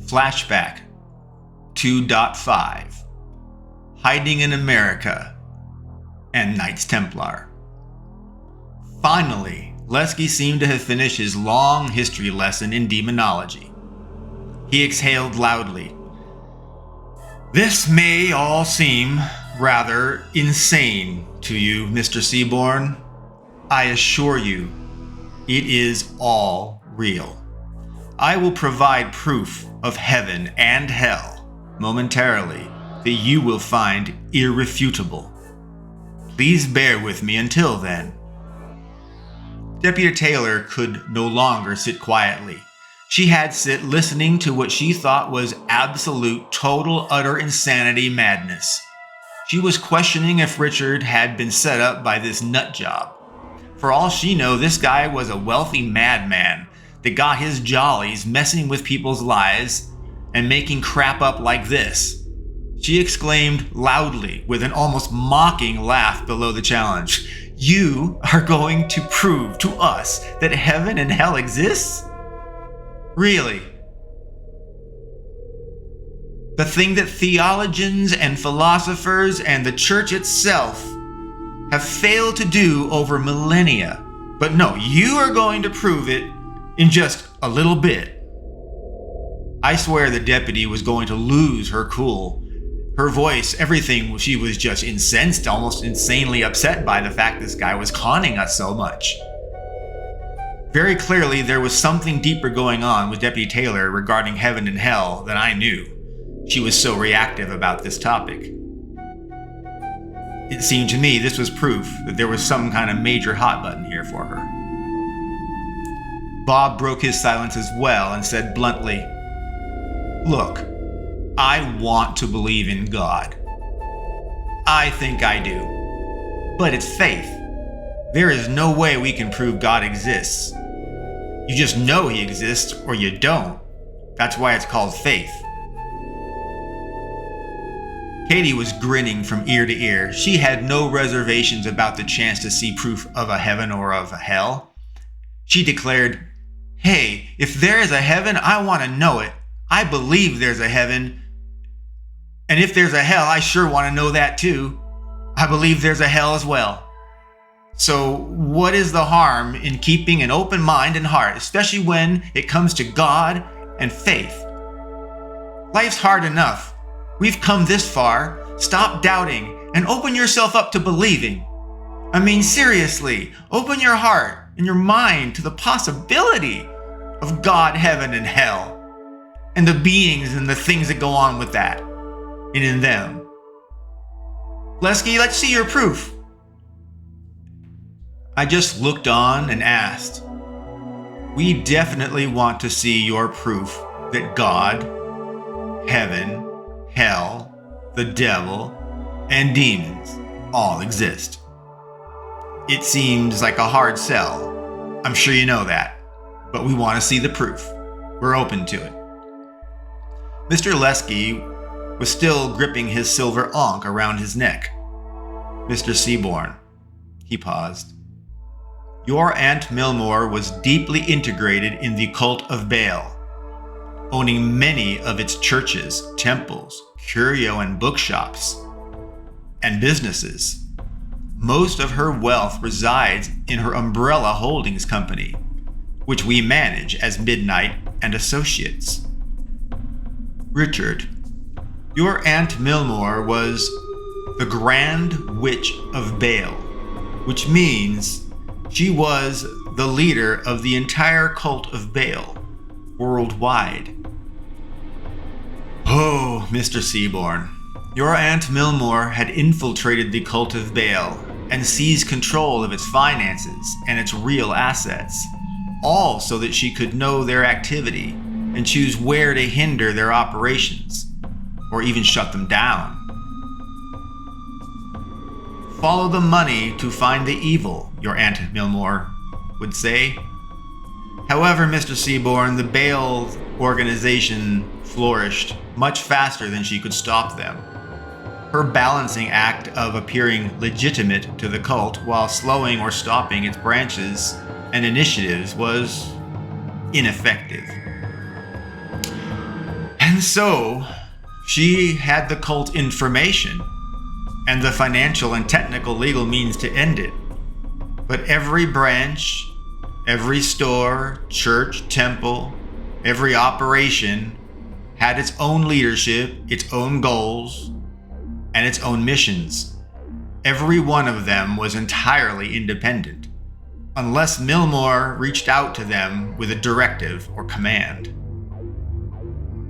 Flashback 2.5, Hiding in America, and Knights Templar. Finally, Lesky seemed to have finished his long history lesson in demonology. He exhaled loudly. This may all seem rather insane to you, Mr. Seaborn. I assure you, it is all real. I will provide proof of heaven and hell momentarily that you will find irrefutable. Please bear with me until then. Deputy Taylor could no longer sit quietly. She had sit listening to what she thought was absolute, total, utter insanity madness. She was questioning if Richard had been set up by this nut job. For all she knew, this guy was a wealthy madman that got his jollies messing with people's lives and making crap up like this. She exclaimed loudly with an almost mocking laugh below the challenge. You are going to prove to us that heaven and hell exists? Really? The thing that theologians and philosophers and the church itself have failed to do over millennia. But no, you are going to prove it in just a little bit. I swear the deputy was going to lose her cool. Her voice, everything, she was just incensed, almost insanely upset by the fact this guy was conning us so much. Very clearly, there was something deeper going on with Deputy Taylor regarding heaven and hell than I knew. She was so reactive about this topic. It seemed to me this was proof that there was some kind of major hot button here for her. Bob broke his silence as well and said bluntly, Look, I want to believe in God. I think I do. But it's faith. There is no way we can prove God exists. You just know he exists or you don't. That's why it's called faith. Katie was grinning from ear to ear. She had no reservations about the chance to see proof of a heaven or of a hell. She declared, Hey, if there is a heaven, I want to know it. I believe there's a heaven. And if there's a hell, I sure want to know that too. I believe there's a hell as well. So what is the harm in keeping an open mind and heart, especially when it comes to God and faith? Life's hard enough. We've come this far. Stop doubting and open yourself up to believing. I mean, seriously, open your heart and your mind to the possibility of God, heaven, and hell, and the beings and the things that go on with that and in them. Lesky, let's see your proof. I just looked on and asked, We definitely want to see your proof that God, heaven, hell, the devil, and demons all exist. It seems like a hard sell. I'm sure you know that, but we want to see the proof. We're open to it. Mr. Lesky was still gripping his silver ankh around his neck. Mr. Seaborn, he paused. Your Aunt Milmore was deeply integrated in the cult of Baal, owning many of its churches, temples, curio and bookshops, and businesses. Most of her wealth resides in her umbrella holdings company, which we manage as Midnight and Associates. Richard, your Aunt Milmore was the Grand Witch of Baal, which means she was the leader of the entire cult of Baal worldwide. Oh, Mr. Seaborn, your Aunt Milmore had infiltrated the cult of Baal and seized control of its finances and its real assets, all so that she could know their activity and choose where to hinder their operations, or even shut them down. Follow the money to find the evil, your Aunt Milmore would say. However, Mr. Seaborn, the Baal organization flourished much faster than she could stop them. Her balancing act of appearing legitimate to the cult while slowing or stopping its branches and initiatives was ineffective. And so, she had the cult information and the financial and technical legal means to end it. But every branch, every store, church, temple, every operation had its own leadership, its own goals, and its own missions. Every one of them was entirely independent, unless Millmore reached out to them with a directive or command.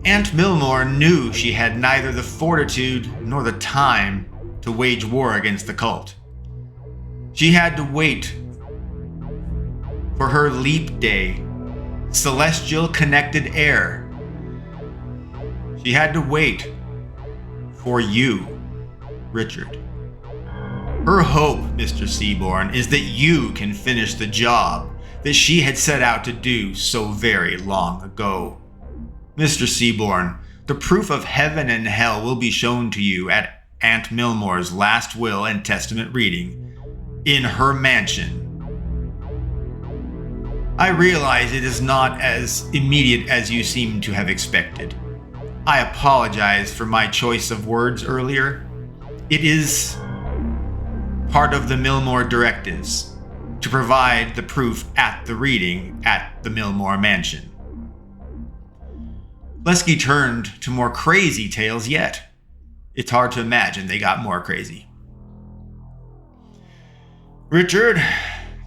Aunt Millmore knew she had neither the fortitude nor the time to wage war against the cult. She had to wait for her leap day, celestial connected heir. She had to wait for you, Richard. Her hope, Mr. Seaborn, is that you can finish the job that she had set out to do so very long ago. Mr. Seaborn, the proof of heaven and hell will be shown to you at Aunt Millmore's last will and testament reading in her mansion. I realize it is not as immediate as you seem to have expected. I apologize for my choice of words earlier. It is part of the Millmore directives to provide the proof at the reading at the Millmore mansion. Lesky turned to more crazy tales yet. It's hard to imagine they got more crazy. Richard,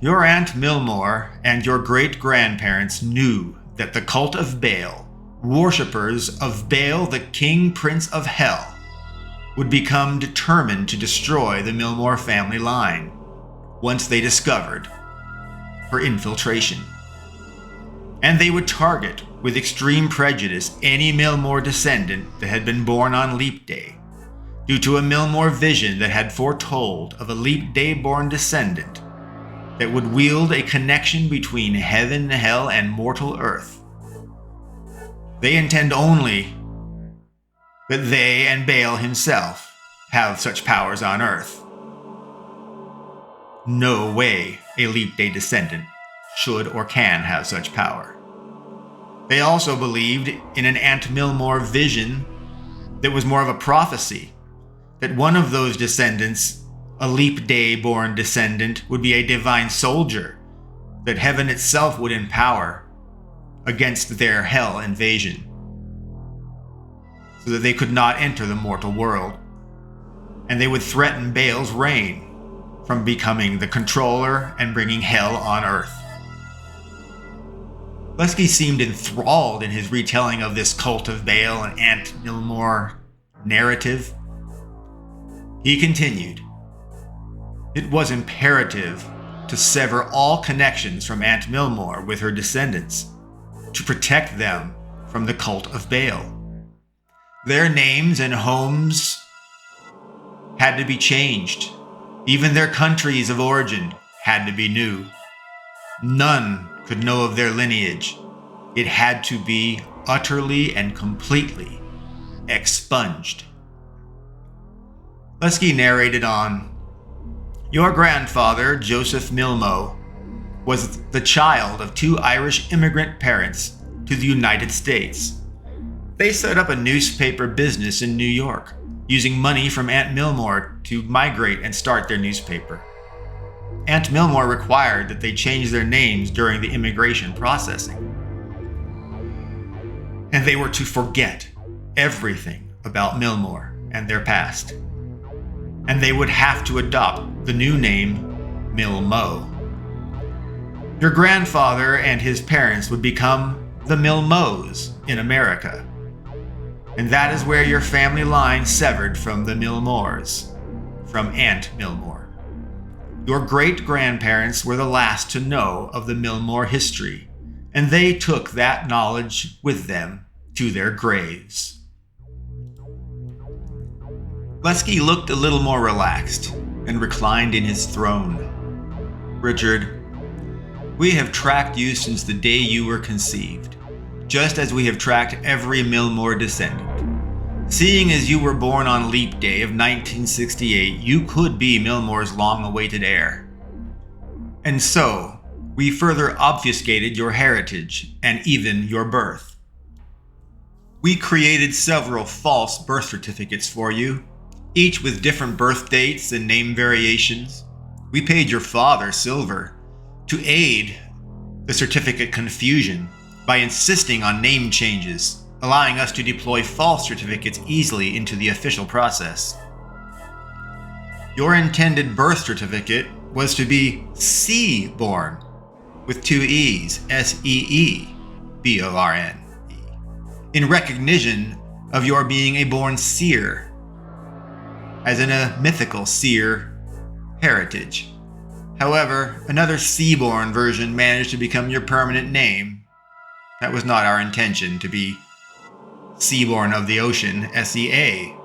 your Aunt Millmore and your great-grandparents knew that the cult of Baal, worshippers of Baal the King Prince of Hell, would become determined to destroy the Millmore family line once they discovered her infiltration. And they would target with extreme prejudice any Millmore descendant that had been born on Leap Day, due to a Millmore vision that had foretold of a Leap Day-born descendant that would wield a connection between heaven, hell, and mortal earth. They intend only that they and Baal himself have such powers on earth. No way a Leap Day descendant should or can have such power. They also believed in an Aunt Millmore vision that was more of a prophecy, that one of those descendants, a Leap Day-born descendant, would be a divine soldier that heaven itself would empower against their hell invasion, so that they could not enter the mortal world, and they would threaten Baal's reign from becoming the controller and bringing hell on earth. Lesky seemed enthralled in his retelling of this cult of Baal and Aunt Millmore narrative. He continued, "It was imperative to sever all connections from Aunt Millmore with her descendants, to protect them from the cult of Baal. Their names and homes had to be changed. Even their countries of origin had to be new. None could know of their lineage. It had to be utterly and completely expunged." Lesky narrated on, "Your grandfather, Joseph Milmo, was the child of 2 Irish immigrant parents to the United States. They set up a newspaper business in New York, using money from Aunt Millmore to migrate and start their newspaper. Aunt Millmore required that they change their names during the immigration processing. And they were to forget everything about Millmore and their past. And they would have to adopt the new name Milmo. Your grandfather and his parents would become the Milmos in America. And that is where your family line severed from the Millmores, from Aunt Millmore. Your great-grandparents were the last to know of the Millmore history, and they took that knowledge with them to their graves." Lesky looked a little more relaxed and reclined in his throne. "Richard, we have tracked you since the day you were conceived, just as we have tracked every Millmore descendant. Seeing as you were born on Leap Day of 1968, you could be Millmore's long-awaited heir. And so, we further obfuscated your heritage and even your birth. We created several false birth certificates for you, each with different birth dates and name variations. We paid your father silver to aid the certificate confusion by insisting on name changes, allowing us to deploy false certificates easily into the official process. Your intended birth certificate was to be Seaborn, with 2 E's, Seeborn, in recognition of your being a born seer, as in a mythical seer heritage. However, another Seaborn version managed to become your permanent name. That was not our intention, to be Seaborn of the Ocean, Seaborne.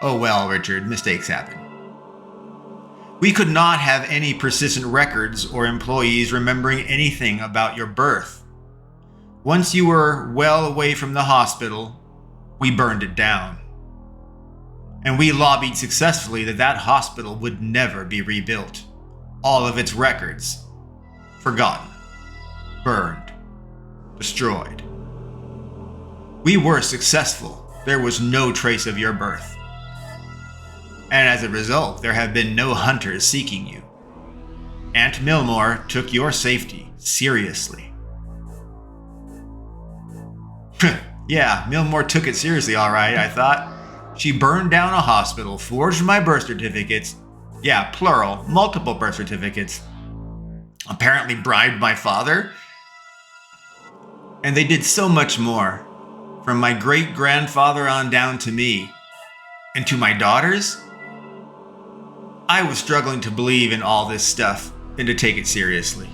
Oh well, Richard, mistakes happen. We could not have any persistent records or employees remembering anything about your birth. Once you were well away from the hospital, we burned it down. And we lobbied successfully that that hospital would never be rebuilt. All of its records forgotten, burned, destroyed. We were successful. There was no trace of your birth. And as a result, there have been no hunters seeking you. Aunt Millmore took your safety seriously. Yeah, Millmore took it seriously, all right, I thought. She burned down a hospital, forged my birth certificates. Yeah, plural, multiple birth certificates. Apparently bribed my father. And they did so much more. From my great-grandfather on down to me. And to my daughters. I was struggling to believe in all this stuff and to take it seriously.